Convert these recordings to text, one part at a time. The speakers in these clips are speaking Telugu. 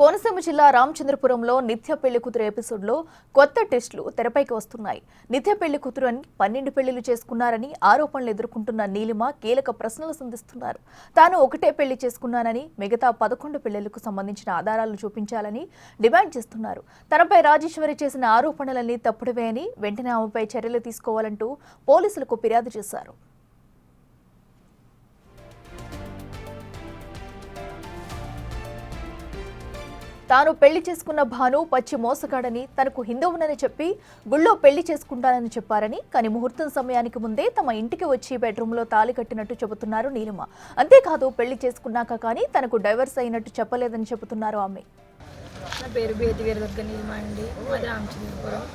కోనసీమ జిల్లా రామచంద్రపురంలో నిత్య పెళ్లి కూతురు ఎపిసోడ్లో కొత్త టెస్టులు తెరపైకి వస్తున్నాయి. నిత్య పెళ్లి కూతురు అని 12 పెళ్లిలు చేసుకున్నారని ఆరోపణలు ఎదుర్కొంటున్న నీలిమ కీలక ప్రశ్నలు సంధిస్తున్నారు. తాను ఒకటే పెళ్లి చేసుకున్నానని, మిగతా 11 పెళ్లిళ్లకు సంబంధించిన ఆధారాలు చూపించాలని డిమాండ్ చేస్తున్నారు. తనపై రాజేశ్వరి చేసిన ఆరోపణలన్నీ తప్పుడువే అని, వెంటనే ఆమెపై చర్యలు తీసుకోవాలంటూ పోలీసులకు ఫిర్యాదు చేశారు. తాను పెళ్లి చేసుకున్న భాను పచ్చి మోసగాడని, తనకు హిందువునని చెప్పి గుళ్ళో పెళ్లి చేసుకుంటానని చెప్పారని, కానీ ముహూర్తం సమయానికి ముందే తమ ఇంటికి వచ్చి బెడ్రూమ్లో తాళి కట్టినట్టు చెబుతున్నారు నీలిమ. అంతేకాదు పెళ్లి చేసుకున్నాక కానీ తనకు డైవర్స్ అయినట్టు చెప్పలేదని చెబుతున్నారు ఆమె. నా పేరు బేతిగిరి నీలిమ అండి. మాది రామచంద్రపురం.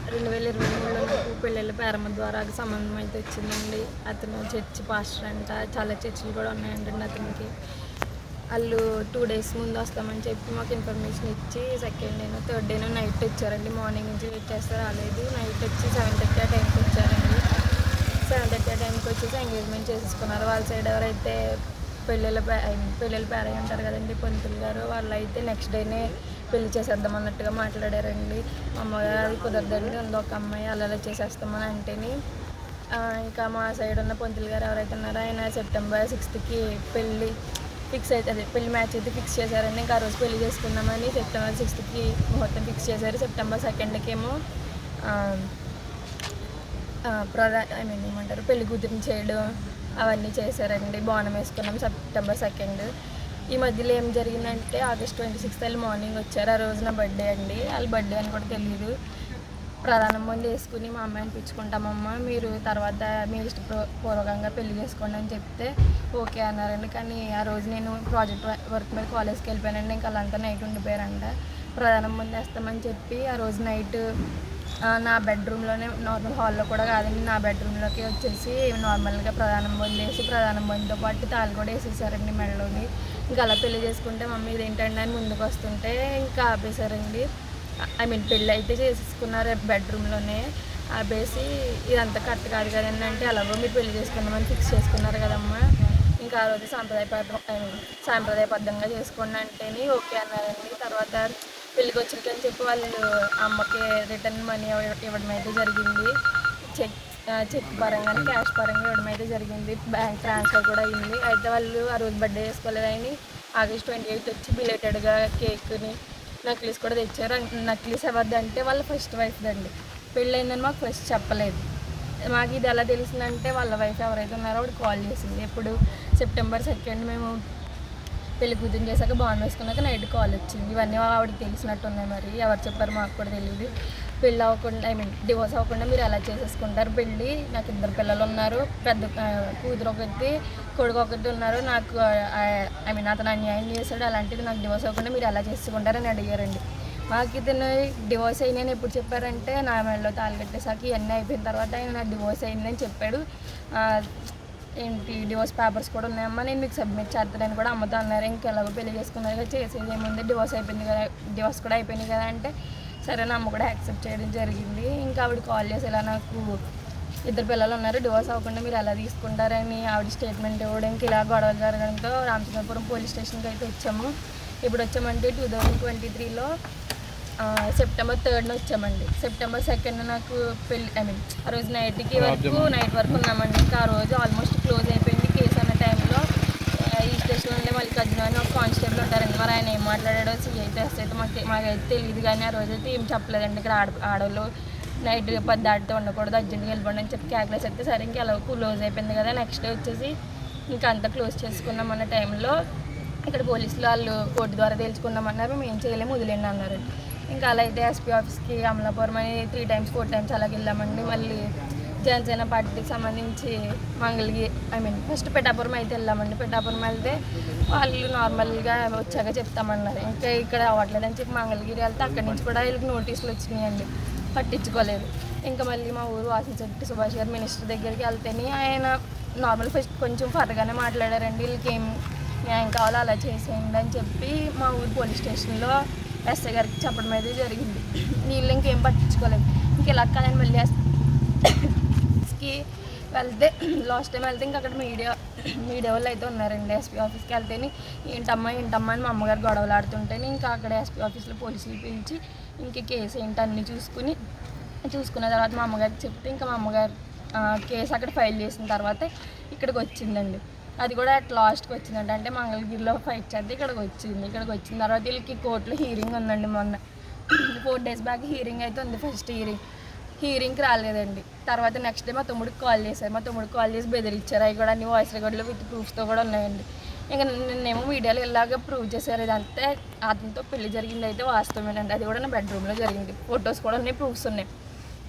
2023లో నాకు పెళ్ళిళ్ళ పేరమ్మ ద్వారా సంబంధం అయితే వచ్చిందండి. అతను చర్చి పాస్టర్ అంట, చాలా చర్చిలు కూడా ఉన్నాయంటండి అతనికి. వాళ్ళు 2 days ముందు వస్తామని చెప్పి మాకు ఇన్ఫర్మేషన్ ఇచ్చి థర్డ్ డే నైట్ వచ్చారండి. మార్నింగ్ నుంచి వెయిట్ చేస్తే రాలేదు. నైట్ వచ్చి 7:30 ఆ టైంకి వచ్చారండి. 7:30 ఆ టైంకి వచ్చేసి ఎంగేజ్మెంట్ చేసేసుకున్నారు. వాళ్ళ సైడ్ ఎవరైతే పెళ్ళిళ్ళ పేరయ్య అంటారు కదండి, పంతులు గారు, వాళ్ళు అయితే నెక్స్ట్ డేనే పెళ్లి చేసేద్దాం అన్నట్టుగా మాట్లాడారండి. అమ్మగారు అది కుదరదండి, ఒక అమ్మాయి అలా చేసేస్తామని అంటేని ఇంకా మా సైడ్ ఉన్న పంతులు గారు ఎవరైతే ఉన్నారో ఆయన September 6th పెళ్ళి ఫిక్స్ అవుతుంది. పెళ్లి మ్యాచ్ అయితే ఫిక్స్ చేశారండి. ఇంకా ఆ రోజు పెళ్లి చేసుకుందామని September 6th ముహూర్తం ఫిక్స్ చేశారు. September 2nd ఏమో ఏమంటారు పెళ్లి కూతురిని చేయడం అవన్నీ చేశారండి. బోనం వేసుకున్నాం September 2nd. ఈ మధ్యలో ఏం జరిగిందంటే August 26th వాళ్ళు మార్నింగ్ వచ్చారు. ఆ రోజు నా బర్త్డే అండి. వాళ్ళ బర్త్డే అని కూడా తెలియదు. ప్రధానం ముందు వేసుకుని మా అమ్మాయిని పిచ్చుకుంటామమ్మా, మీరు తర్వాత మీ ఇష్టపూర్వకంగా పెళ్లి చేసుకోండి అని చెప్తే ఓకే అన్నారండి. కానీ ఆ రోజు నేను ప్రాజెక్ట్ వర్క్ మీద కాలేజ్కి వెళ్ళిపోయానండి. ఇంకా వాళ్ళంతా నైట్ ఉండిపోయారంట. ప్రధానం ముందు వేస్తామని చెప్పి ఆ రోజు నైట్ నా బెడ్రూమ్లోనే, నార్మల్ హాల్లో కూడా కాదండి, నా బెడ్రూమ్లోకి వచ్చేసి నార్మల్గా ప్రధానం బంద్ వేసి ప్రధానం బంద్తో పాటు తాళి కూడా వేసేసారండి మెడలోని. ఇంకా అలా పెళ్లి చేసుకుంటే మమ్మీ ఇదేంటండి అని ముందుకు వస్తుంటే ఇంకా ఆపేశారండి. పెళ్ళి అయితే చేసేసుకున్నారు బెడ్రూమ్లోనే. ఆపేసి ఇదంతా కరెక్ట్ కాదు కదండి అంటే, అలాగో మీరు పెళ్లి చేసుకున్నామని ఫిక్స్ చేసుకున్నారు కదమ్మా, ఇంకా ఆ రోజు సాంప్రదాయబద్ధంగా చేసుకోండి అంటేనే ఓకే అన్నారండి. తర్వాత పెళ్ళికి వచ్చిందని చెప్పి వాళ్ళు అమ్మకి రిటర్న్ మనీ ఇవ్వడం అయితే జరిగింది. చెక్ పరంగా క్యాష్ పరంగా ఇవ్వడం అయితే జరిగింది. బ్యాంక్ ట్రాన్స్ఫర్ కూడా అయింది. అయితే వాళ్ళు ఆ రోజు బర్త్డే చేసుకోలేదని August 28 వచ్చి బిలేటెడ్గా కేక్ని నక్లీస్ కూడా తెచ్చారు. నక్లీస్ ఎవరిది అంటే వాళ్ళ ఫస్ట్ వైఫ్ దండి. పెళ్ళయిందని మాకు ఫస్ట్ చెప్పలేదు. మాకు ఇది ఎలా తెలిసిందంటే వాళ్ళ వైఫ్ ఎవరైతే ఉన్నారో ఆవిడ కాల్ చేసింది. ఎప్పుడు September 2nd మేము పెళ్లి కూతురు చేశాక బాగుంది వేసుకున్నాక నైట్ కాల్ వచ్చింది. ఇవన్నీ ఆవిడకి తెలిసినట్టు ఉన్నాయి. మరి ఎవరు చెప్పారు మాకు కూడా తెలియదు. పెళ్ళి అవ్వకుండా డివోర్స్ అవ్వకుండా మీరు ఎలా చేసేసుకుంటారు పెళ్ళి, నాకు 2 పిల్లలు ఉన్నారు, పెద్ద కూతురు ఒకటి కొడుకు ఒకటి ఉన్నారు, నాకు అతను అన్యాయం చేశాడు, అలాంటిది నాకు డివోర్స్ అవ్వకుండా మీరు ఎలా చేసుకుంటారని అడిగారండి. మాకు ఇతను డివోర్స్ అయిందని ఎప్పుడు చెప్పారంటే నా మెడలో తాళి కట్టేసాక ఇవన్నీ అయిపోయిన తర్వాత ఆయన నాకు డివోర్స్ అయిందని చెప్పాడు. డివోర్స్ పేపర్స్ కూడా ఉన్నాయమ్మా, నేను మీకు సబ్మిట్ చేస్తానని కూడా అమ్మతో అన్నారు. ఇంకెలాగో పెళ్లి చేసుకున్నారు కదా, చేసేది ఏముంది, డివోర్స్ అయిపోయింది కదా, డివోర్స్ కూడా అయిపోయింది కదా అంటే సరే నా అమ్మ కూడా యాక్సెప్ట్ చేయడం జరిగింది. ఇంకా ఆవిడ కాల్ చేసి ఇలా నాకు 2 పిల్లలు ఉన్నారు, డివోర్స్ అవ్వకుండా మీరు ఎలా తీసుకుంటారని ఆవిడ స్టేట్మెంట్ ఇవ్వడానికి ఇలా గొడవలు జరగడంతో రామచంద్రపురం పోలీస్ స్టేషన్కి అయితే వచ్చాము. ఇప్పుడు వచ్చామంటే 2023లో September 3rd వచ్చామండి. September 2nd నాకు పెళ్ళి ఆ రోజు నైట్ వరకు ఉన్నామండి. ఇంకా ఆ రోజు ఆల్మోస్ట్ క్లోజ్ అయిపోయింది కేసు అన్న టైంలో. ఈ స్టేషన్లో మల్లికార్జున అని ఒక కానిస్టేబుల్ ఉంటారండి. మరి ఆయన ఏం మాట్లాడాడో ఎస్ఐ అయితే మాకైతే తెలియదు. కానీ ఆ రోజు అయితే ఏం చెప్పలేదండి. ఇక్కడ ఆడవాళ్ళు నైట్ 10 దాటితే ఉండకూడదు, అర్జెంట్గా వెళ్ళిపోండి అని చెప్పి క్యాక్లెస్ అయితే సరే ఇంకా అలా క్లోజ్ అయిపోయింది కదా. నెక్స్ట్ డే వచ్చేసి ఇంకా అంతా క్లోజ్ చేసుకున్నాం అన్న టైంలో ఇక్కడ పోలీసులు వాళ్ళు కోర్టు ద్వారా తెలుసుకున్నామన్నారు. మేము ఏం చేయలేము, వదిలేండి అన్నారు. ఇంకా అలా అయితే ఎస్పీ ఆఫీస్కి అమలాపురం అని 3 times 4 times అలాగే వెళ్ళామండి. మళ్ళీ జనసేన పార్టీకి సంబంధించి మంగళగిరి ఫస్ట్ పిఠాపురం అయితే వెళ్ళామండి. పిఠాపురం వెళ్తే వాళ్ళు నార్మల్గా వచ్చాక చెప్తామన్నారు. ఇంకా ఇక్కడ అవ్వట్లేదని చెప్పి మంగళగిరి వెళ్తే అక్కడి నుంచి కూడా వీళ్ళకి నోటీసులు వచ్చినాయండి, పట్టించుకోలేదు. ఇంకా మళ్ళీ మా ఊరు వాసింశెట్టి సుభాష్ గారు మినిస్టర్ దగ్గరికి వెళ్తేనే ఆయన నార్మల్ ఫస్ట్ కొంచెం ఫర్గానే మాట్లాడారండి. వీళ్ళకి ఏం న్యాయం కావాలో అలా చేసేయండి అని చెప్పి మా ఊరు పోలీస్ స్టేషన్లో ఎస్ఐ గారికి చెప్పడం అయితే జరిగింది. వీళ్ళు ఇంకేం పట్టించుకోలేదు. ఇంక ఇలా కాదని మళ్ళీ వెళ్తే లాస్ట్ టైం వెళ్తే ఇంకా అక్కడ మీడియా వాళ్ళు అయితే ఉన్నారండి. ఎస్పీ ఆఫీస్కి వెళ్తేనే ఏంటమ్మా అని మా అమ్మగారు గొడవలు ఆడుతుంటేనే ఇంకా అక్కడ ఎస్పీ ఆఫీస్లో పోలీసులు పిలిచి ఇంక కేసు ఏంటి అన్నీ చూసుకున్న తర్వాత మా అమ్మగారికి చెప్తే ఇంకా మా అమ్మగారు కేసు అక్కడ ఫైల్ చేసిన తర్వాత ఇక్కడికి వచ్చిందండి. అది కూడా అట్ లాస్ట్కి వచ్చిందండి. అంటే మంగళగిరిలో ఫైట్ చేస్తే ఇక్కడికి వచ్చిన తర్వాత వీళ్ళకి కోర్టులో హీరింగ్ ఉందండి. మొన్న 4 days బ్యాక్ హీరింగ్ అయితే ఉంది. ఫస్ట్ హీరింగ్కి రాలేదండి. తర్వాత నెక్స్ట్ డే మా తమ్ముడికి కాల్ చేశారు. మా తమ్ముడికి కాల్ చేసి బెదిరించారు. అవి కూడా అన్ని వాయిస్ రికార్డులు విత్ ప్రూఫ్స్తో కూడా ఉన్నాయండి. ఇంకా నిన్నేమో మీడియాలో ఇలాగ ప్రూవ్ చేశారు. ఇదంతా అతనితో పెళ్లి జరిగింది అయితే వాస్తవమేనండి. అది కూడా నా బెడ్రూమ్లో జరిగింది. ఫొటోస్ కూడా అన్ని ప్రూఫ్స్ ఉన్నాయి.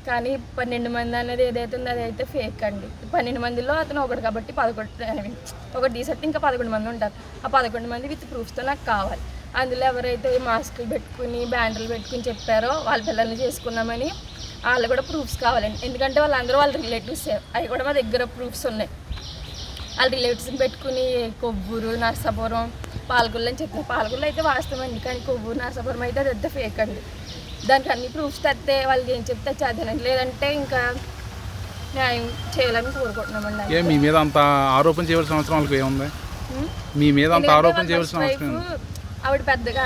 కానీ 12 మంది అనేది ఏదైతే ఉందో అదైతే ఫేక్ అండి. 12 మందిలో అతను ఒకటి కాబట్టి 11 ఒకటి తీసేస్తే ఇంకా 11 మంది ఉంటారు. ఆ 11 మంది విత్ ప్రూఫ్స్తో నాకు కావాలి. అందులో ఎవరైతే మాస్కులు పెట్టుకుని బ్యాండ్లు పెట్టుకుని చెప్పారో వాళ్ళ పిల్లల్ని చేసుకున్నామని వాళ్ళు కూడా ప్రూఫ్స్ కావాలండి. ఎందుకంటే వాళ్ళందరూ వాళ్ళ రిలేటివ్స్, అవి కూడా మా దగ్గర ప్రూఫ్స్ ఉన్నాయి. వాళ్ళ రిలేటివ్స్ని పెట్టుకుని కొవ్వూరు, నర్సాపురం, పాలకొల్లు అని చెప్పిన పాలకొల్లు అయితే వాస్తవం అండి. కానీ కొవ్వూరు, నర్సాపురం అయితే అది ఫేక్ అండి. దానికి అన్ని ప్రూఫ్స్ తెస్తే వాళ్ళకి ఏం చెప్తే చదివానండి. లేదంటే ఇంకా న్యాయం చేయాలని కోరుకుంటున్నామండి. మీ మీద అంత ఆరోపణ చేయవలసిన అవసరం వాళ్ళకి ఏముంది? మీ మీద అంత ఆరోపణ చేయవలసిన అవసరం ఆవిడ పెద్దగా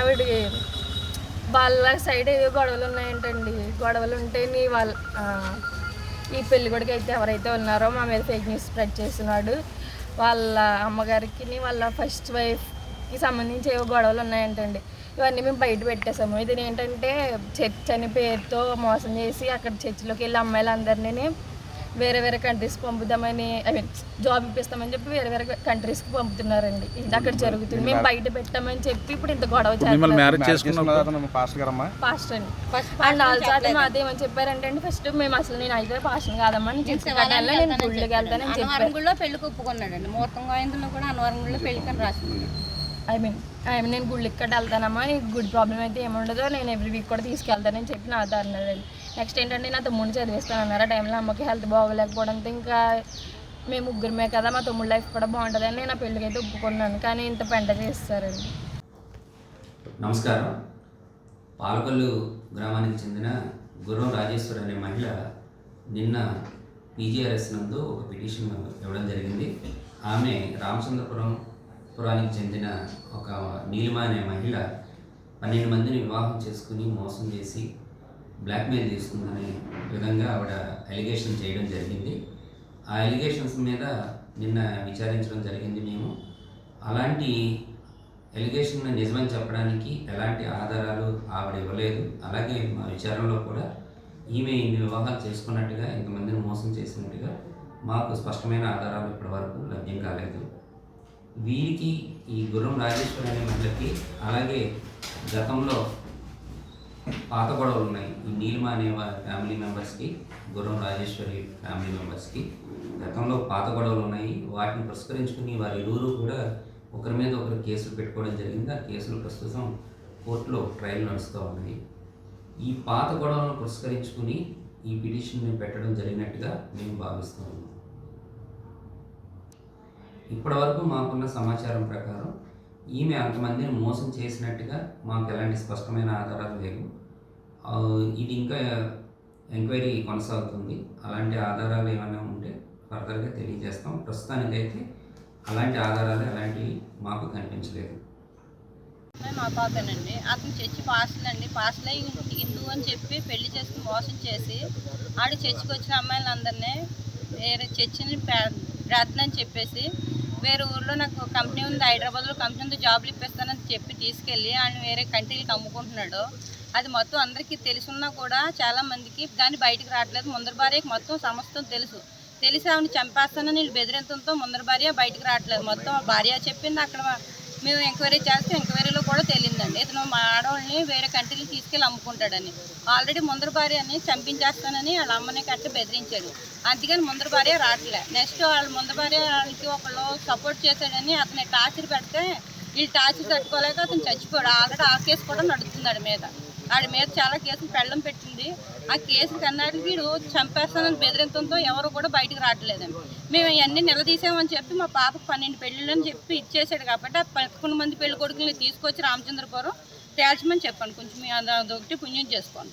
వాళ్ళ సైడ్ ఏవో గొడవలు ఉన్నాయంటండి. గొడవలు ఉంటేని ఈ పెళ్లి కొడుకు అయితే ఎవరైతే ఉన్నారో మా మీద ఫేక్ న్యూస్ స్ప్రెడ్ చేస్తున్నాడు. వాళ్ళ అమ్మగారికి వాళ్ళ ఫస్ట్ వైఫ్కి సంబంధించి ఏవో గొడవలు ఉన్నాయంటండి. ఇవన్నీ మేము బయట పెట్టేసాము. ఇది ఏంటంటే చర్చ్ అనే పేరుతో మోసం చేసి అక్కడ చర్చిలోకి వెళ్ళి అమ్మాయిలందరినీ వేరే కంట్రీస్కి పంపుదామని జాబ్ ఇప్పిస్తామని చెప్పి వేరే కంట్రీస్కి పంపుతున్నారండి. ఇది అక్కడ జరుగుతుంది. మేము బయట పెట్టామని చెప్పి ఇప్పుడు ఇంత గొడవ పాస్టర్ అండి. అండ్ ఆల్సో అదే మాదేమని చెప్పారంటే అండి, ఫస్ట్ మేము అసలు నేను అయితే పాస్టర్ కాదమ్మా, నేను గుళ్ళకి వెళ్తానని చెప్పి పెళ్లికి ఒప్పుకున్నాడండి. ముహూర్తం గోవిందులో కూడా అన్నవరంలో పెళ్లికని రాసింది. నేను గుళ్ళకి ఇక్కడ వెళ్తానమ్మా, గుడ్ ప్రాబ్లం అయితే ఏముండదో, నేను ఎవ్రీ వీక్ కూడా తీసుకెళ్తానని చెప్పి నాతో అన్నారండి. నెక్స్ట్ ఏంటంటే నా తమ్ముడిని చదివిస్తానన్నారు. ఆ టైంలో అమ్మకి హెల్త్ బాగోలేకపోవడంతో ఇంకా మేము ముగ్గురమే కదా, మా తమ్ముడు లైఫ్ కూడా బాగుంటుందని నేను ఆ పెళ్ళికి అయితే ఒప్పుకున్నాను. కానీ ఇంత పెంట చేస్తారండి. నమస్కారం. పాలకొల్లు గ్రామానికి చెందిన గుర్రం రాజేశ్వరి అనే మహిళ నిన్న పీజీఆర్ఎస్ నందు ఒక పిటిషన్ ఇవ్వడం జరిగింది. ఆమె రామచంద్రపురానికి చెందిన ఒక నీలిమ అనే మహిళ 12 మందిని వివాహం చేసుకుని మోసం చేసి బ్లాక్మెయిల్ చేసుకుందనే విధంగా ఆవిడ అలిగేషన్ చేయడం జరిగింది. ఆ అలిగేషన్స్ మీద నిన్న విచారించడం జరిగింది మేము. అలాంటి అలిగేషన్ నిజమని చెప్పడానికి ఎలాంటి ఆధారాలు ఆవిడ ఇవ్వలేదు. అలాగే మా విచారణలో కూడా ఈమె ఇన్ని వివాహాలు చేసుకున్నట్టుగా, ఇంతమందిని మోసం చేసినట్టుగా మాకు స్పష్టమైన ఆధారాలు ఇప్పటివరకు లభ్యం కాలేదు. వీరికి ఈ గుర్రం రాజేశ్వరి అనే మహిళకి అలాగే గతంలో పాత గొడవలు ఉన్నాయి. ఈ నీలిమ అనే ఫ్యామిలీ మెంబర్స్కి, గుర్రం రాజేశ్వరి ఫ్యామిలీ మెంబర్స్కి గతంలో పాత గొడవలు ఉన్నాయి. వాటిని పురస్కరించుకుని వారి ఇరువురు కూడా ఒకరి మీద ఒకరు కేసులు పెట్టుకోవడం జరిగింది. ఆ కేసులు ప్రస్తుతం కోర్టులో ట్రయల్ నడుస్తూ ఉన్నాయి. ఈ పాత గొడవలను పురస్కరించుకుని ఈ పిటిషన్ని పెట్టడం జరిగినట్టుగా మేము భావిస్తూ ఉన్నాం. ఇప్పటివరకు మాకున్న సమాచారం ప్రకారం ఈమె అంతమందిని మోసం చేసినట్టుగా మాకు ఎలాంటి స్పష్టమైన ఆధారాలు లేవు. ఇది ఇంకా ఎంక్వైరీ కొనసాగుతుంది. అలాంటి ఆధారాలు ఏమైనా ఉంటే ఫర్దర్గా తెలియజేస్తాం. ప్రస్తుతానికైతే అలాంటి ఆధారాలు ఎలాంటివి మాకు కనిపించలేదు. మా పాపేనండి. అతను చర్చి పాస్టర్ అండి. పాస్టర్లే హిందూ అని చెప్పి పెళ్లి చేసుకుని మోసం చేసి చర్చికి వచ్చిన అమ్మాయిలందరినీ వేరే చర్చిని ప్రార్థన అని చెప్పేసి వేరే ఊర్లో నాకు కంపెనీ ఉంది, హైదరాబాద్లో కంపెనీ ఉంది, జాబ్లు ఇప్పిస్తానని చెప్పి తీసుకెళ్ళి ఆయన వేరే కంట్రీలకు అమ్ముకుంటున్నాడు. అది మొత్తం అందరికీ తెలుసున్నా కూడా చాలామందికి దాన్ని బయటకు రావట్లేదు. ముందర భార్యకి మొత్తం సమస్తం తెలిసి ఆవిడని చంపేస్తానని వీళ్ళు బెదిరించడంతో ముందర భార్య బయటకు రావట్లేదు. మొత్తం భార్య చెప్పింది. అక్కడ మేము ఎంక్వైరీ చేస్తే ఎంక్వైరీలో కూడా తెలియదండి ఇతను మా ఆడవాళ్ళని వేరే కంట్రీలకు తీసుకెళ్ళి అమ్ముకుంటాడని. ఆల్రెడీ ముందర భార్యని చంపించేస్తానని వాళ్ళ అమ్మని కట్టి బెదిరించాడు. అందుకని ముందర భార్య రావట్లే. నెక్స్ట్ వాళ్ళ ముందర భార్య వాళ్ళకి ఒకళ్ళు సపోర్ట్ చేశాడని అతని టార్చర్ పెడితే వీళ్ళు టార్చర్ తట్టుకోలేక అతను చచ్చిపోయాడు. ఆల్రెడీ ఆ కేసు కూడా నడుస్తుంది. ఆడి మీద చాలా కేసులు పెళ్ళం పెట్టింది. ఆ కేసు కన్నాడికి వీడు చంపేస్తానని బెదిరించడంతో ఎవరు కూడా బయటకు రావట్లేదండి. మేము ఇవన్నీ నిలదీసామని చెప్పి మా పాపకు 12 పెళ్ళిళ్ళు అని చెప్పి ఇచ్చేసాడు. కాబట్టి ఆ 11 మంది పెళ్లి కొడుకుని తీసుకొచ్చి రామచంద్రపురం తేల్చమని చెప్పండి. కొంచెం అదొకటి పుణ్యం చేసుకోండి.